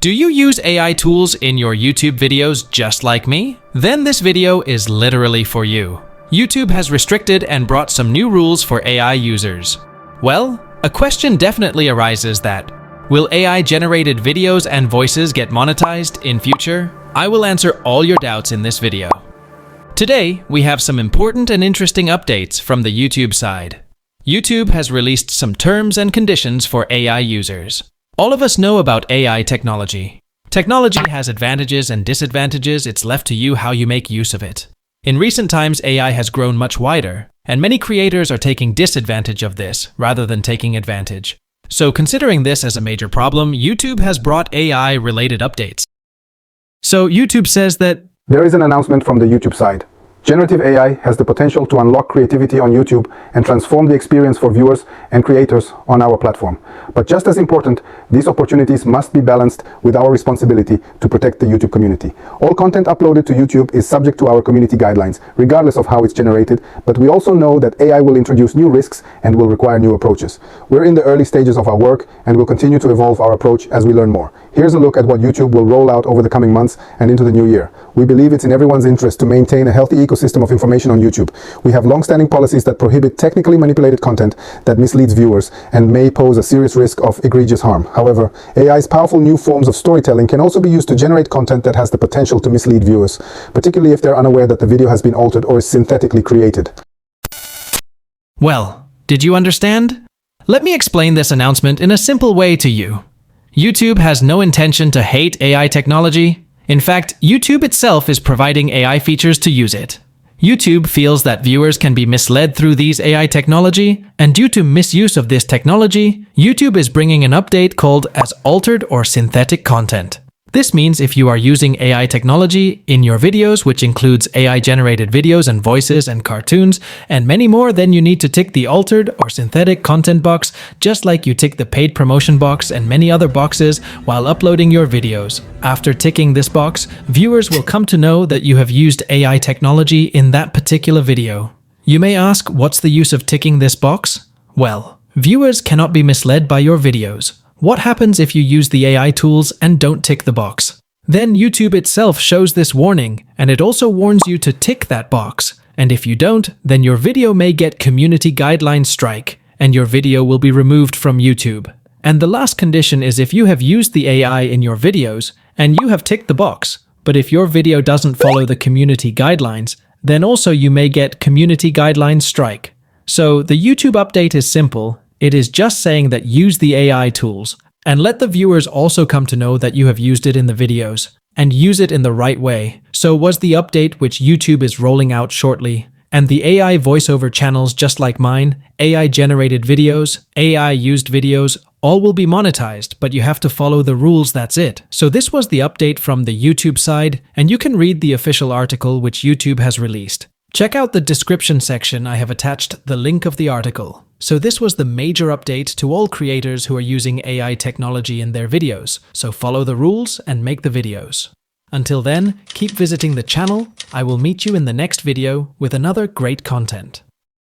Do you use AI tools in your YouTube videos just like me? Then this video is literally for you. YouTube has restricted and brought some new rules for AI users. Well, a question definitely arises that, will AI-generated videos and voices get monetized in future? I will answer all your doubts in this video. Today, we have some important and interesting updates from the YouTube side. YouTube has released some terms and conditions for AI users. All of us know about AI technology. Technology has advantages and disadvantages. It's left to you how you make use of it. In recent times, AI has grown much wider, and many creators are taking disadvantage of this rather than taking advantage. So considering this as a major problem, YouTube has brought AI-related updates. So YouTube says that there is an announcement from the YouTube side. Generative AI has the potential to unlock creativity on YouTube and transform the experience for viewers and creators on our platform. But just as important, these opportunities must be balanced with our responsibility to protect the YouTube community. All content uploaded to YouTube is subject to our community guidelines, regardless of how it's generated, but we also know that AI will introduce new risks and will require new approaches. We're in the early stages of our work and will continue to evolve our approach as we learn more. Here's a look at what YouTube will roll out over the coming months and into the new year. We believe it's in everyone's interest to maintain a healthy ecosystem of information on YouTube. We have long-standing policies that prohibit technically manipulated content that misleads viewers and may pose a serious risk of egregious harm. However, AI's powerful new forms of storytelling can also be used to generate content that has the potential to mislead viewers, particularly if they're unaware that the video has been altered or is synthetically created. Well, did you understand? Let me explain this announcement in a simple way to you. YouTube has no intention to hate AI technology. In fact, YouTube itself is providing AI features to use it. YouTube feels that viewers can be misled through these AI technology, and due to misuse of this technology, YouTube is bringing an update called as altered or synthetic content. This means if you are using AI technology in your videos, which includes AI-generated videos and voices and cartoons, and many more, then you need to tick the altered or synthetic content box, just like you tick the paid promotion box and many other boxes while uploading your videos. After ticking this box, viewers will come to know that you have used AI technology in that particular video. You may ask, what's the use of ticking this box? Well, viewers cannot be misled by your videos. What happens if you use the AI tools and don't tick the box? Then YouTube itself shows this warning, and it also warns you to tick that box. And if you don't, then your video may get community guidelines strike, and your video will be removed from YouTube. And the last condition is if you have used the AI in your videos, and you have ticked the box, but if your video doesn't follow the community guidelines, then also you may get community guidelines strike. So the YouTube update is simple. It is just saying that use the AI tools, and let the viewers also come to know that you have used it in the videos, and use it in the right way. So was the update which YouTube is rolling out shortly, and the AI voiceover channels just like mine, AI-generated videos, AI-used videos, all will be monetized, but you have to follow the rules, that's it. So this was the update from the YouTube side, and you can read the official article which YouTube has released. Check out the description section, I have attached the link of the article. So this was the major update to all creators who are using AI technology in their videos, so follow the rules and make the videos. Until then, keep visiting the channel. I will meet you in the next video with another great content.